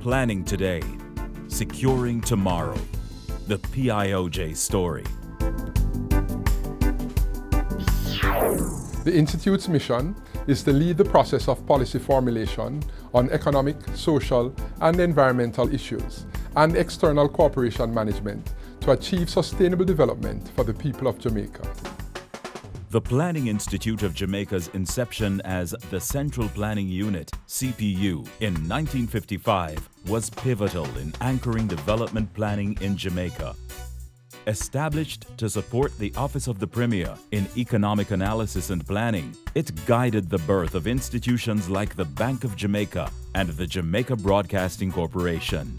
Planning today, securing tomorrow. The PIOJ story. The Institute's mission is to lead the process of policy formulation on economic, social, and environmental issues and external cooperation management to achieve sustainable development for the people of Jamaica. The Planning Institute of Jamaica's inception as the Central Planning Unit, CPU, in 1955 was pivotal in anchoring development planning in Jamaica. Established to support the Office of the Premier in economic analysis and planning, it guided the birth of institutions like the Bank of Jamaica and the Jamaica Broadcasting Corporation.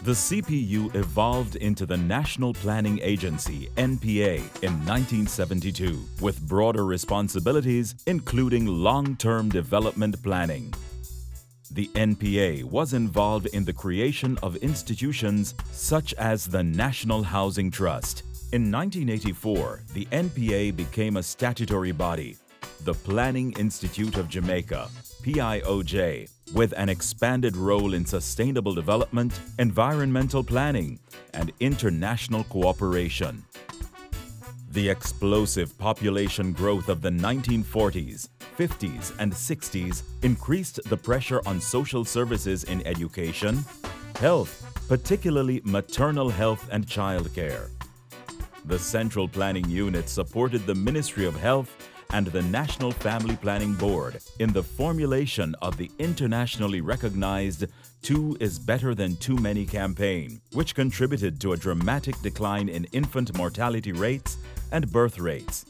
The CPU evolved into the National Planning Agency, NPA, in 1972, with broader responsibilities including long-term development planning. The NPA was involved in the creation of institutions such as the National Housing Trust. In 1984, the NPA became a statutory body, the Planning Institute of Jamaica, PIOJ, with an expanded role in sustainable development, environmental planning, and international cooperation. The explosive population growth of the 1940s, 50s, and 60s increased the pressure on social services in education, health, particularly maternal health and childcare. The Central Planning Unit supported the Ministry of Health and the National Family Planning Board in the formulation of the internationally recognized Two is Better Than Too Many campaign, which contributed to a dramatic decline in infant mortality rates and birth rates.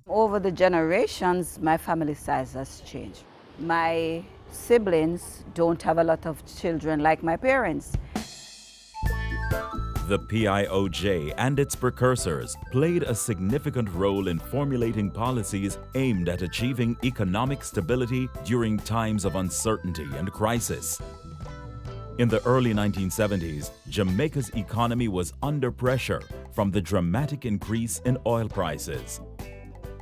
Over the generations, my family size has changed. My siblings don't have a lot of children like my parents. The PIOJ and its precursors played a significant role in formulating policies aimed at achieving economic stability during times of uncertainty and crisis. In the early 1970s, Jamaica's economy was under pressure from the dramatic increase in oil prices.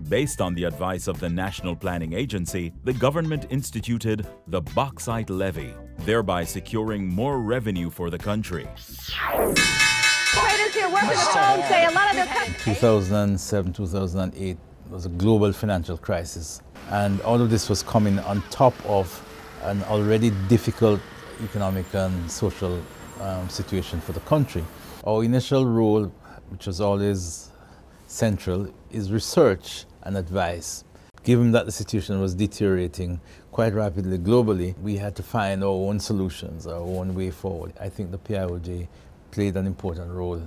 Based on the advice of the National Planning Agency, the government instituted the bauxite levy, thereby securing more revenue for the country. 2007, 2008 was a global financial crisis, and all of this was coming on top of an already difficult economic and social situation for the country. Our initial role, which was always central, is research and advice. Given that the situation was deteriorating quite rapidly globally, we had to find our own solutions, our own way forward. I think the PIOJ played an important role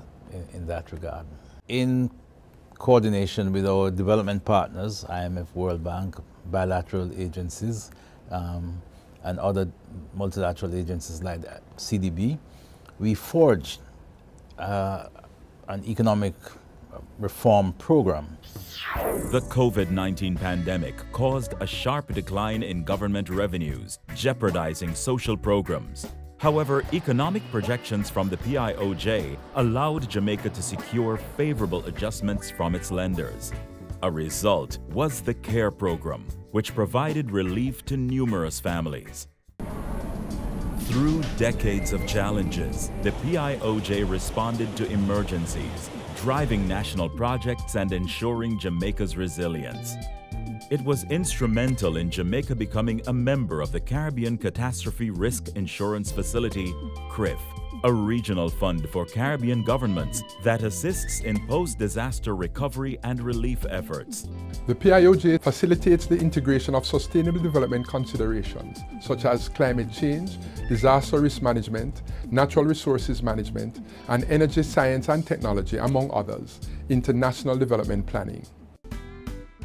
in that regard. In coordination with our development partners, IMF, World Bank, bilateral agencies, and other multilateral agencies like that, CDB, we forged an economic reform program. The COVID-19 pandemic caused a sharp decline in government revenues, jeopardizing social programs. However, economic projections from the PIOJ allowed Jamaica to secure favorable adjustments from its lenders. A result was the CARE program, which provided relief to numerous families. Through decades of challenges, the PIOJ responded to emergencies, driving national projects and ensuring Jamaica's resilience. It was instrumental in Jamaica becoming a member of the Caribbean Catastrophe Risk Insurance Facility, CRIF, a regional fund for Caribbean governments that assists in post-disaster recovery and relief efforts. The PIOJ facilitates the integration of sustainable development considerations, such as climate change, disaster risk management, natural resources management, and energy science and technology, among others, into national development planning.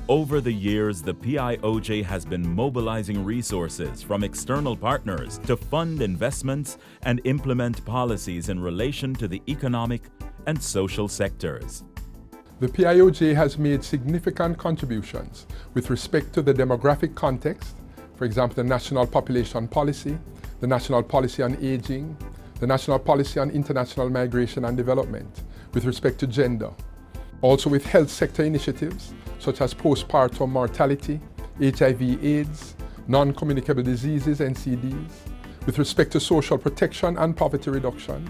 Over the years, the PIOJ has been mobilizing resources from external partners to fund investments and implement policies in relation to the economic and social sectors. The PIOJ has made significant contributions with respect to the demographic context, for example, the National Population Policy, the National Policy on Aging, the National Policy on International Migration and Development, with respect to gender. Also with health sector initiatives, such as postpartum mortality, HIV/AIDS, non-communicable diseases, NCDs, with respect to social protection and poverty reduction,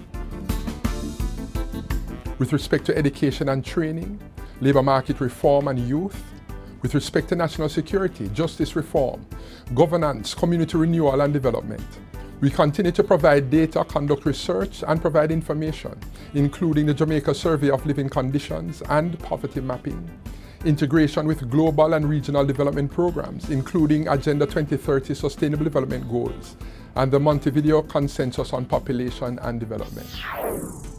with respect to education and training, labour market reform and youth, with respect to national security, justice reform, governance, community renewal and development. We continue to provide data, conduct research and provide information, including the Jamaica Survey of Living Conditions and poverty mapping, integration with global and regional development programs, including Agenda 2030 Sustainable Development Goals and the Montevideo Consensus on Population and Development.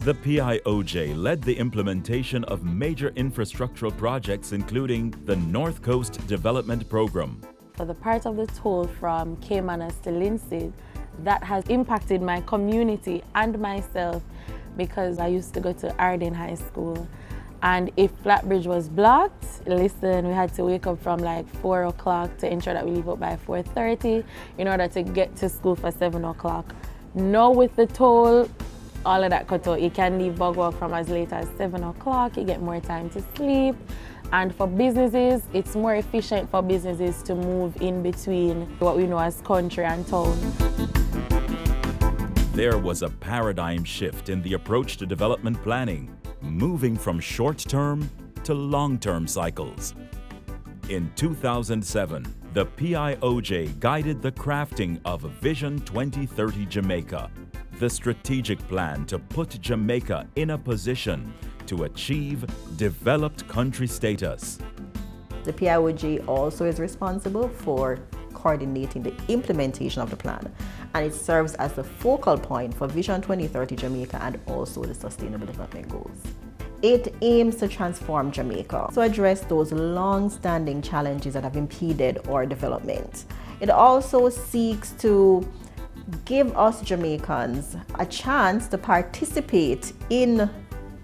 The PIOJ led the implementation of major infrastructural projects, including the North Coast Development Program. For the part of the toll from Caymanas to Linseed, that has impacted my community and myself, because I used to go to Arden High School, and if Flatbridge was blocked, listen, we had to wake up from like 4 o'clock to ensure that we leave up by 4:30 in order to get to school for 7 o'clock. Now with the toll, all of that cut out. You can leave Bugwalk from as late as 7 o'clock, you get more time to sleep. And for businesses, it's more efficient for businesses to move in between what we know as country and town. There was a paradigm shift in the approach to development planning, moving from short-term to long-term cycles. In 2007, the PIOJ guided the crafting of Vision 2030 Jamaica, the strategic plan to put Jamaica in a position to achieve developed country status. The PIOJ also is responsible for coordinating the implementation of the plan, and it serves as the focal point for Vision 2030 Jamaica and also the Sustainable Development Goals. It aims to transform Jamaica, to address those long-standing challenges that have impeded our development. It also seeks to give us Jamaicans a chance to participate in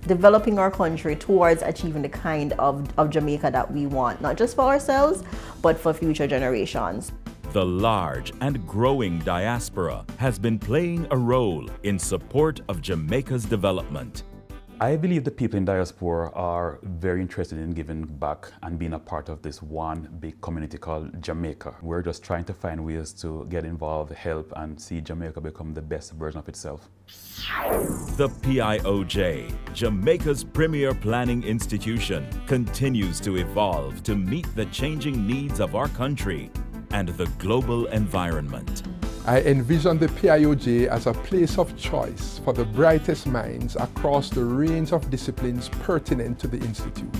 developing our country towards achieving the kind of Jamaica that we want, not just for ourselves, but for future generations. The large and growing diaspora has been playing a role in support of Jamaica's development. I believe the people in diaspora are very interested in giving back and being a part of this one big community called Jamaica. We're just trying to find ways to get involved, help, and see Jamaica become the best version of itself. The PIOJ, Jamaica's premier planning institution, continues to evolve to meet the changing needs of our country and the global environment. I envision the PIOJ as a place of choice for the brightest minds across the range of disciplines pertinent to the Institute,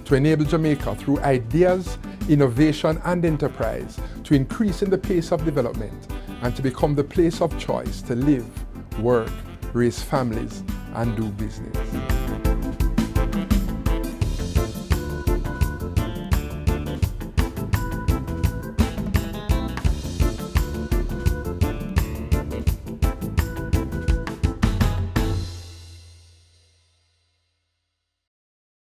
to enable Jamaica through ideas, innovation and enterprise to increase in the pace of development and to become the place of choice to live, work, raise families and do business.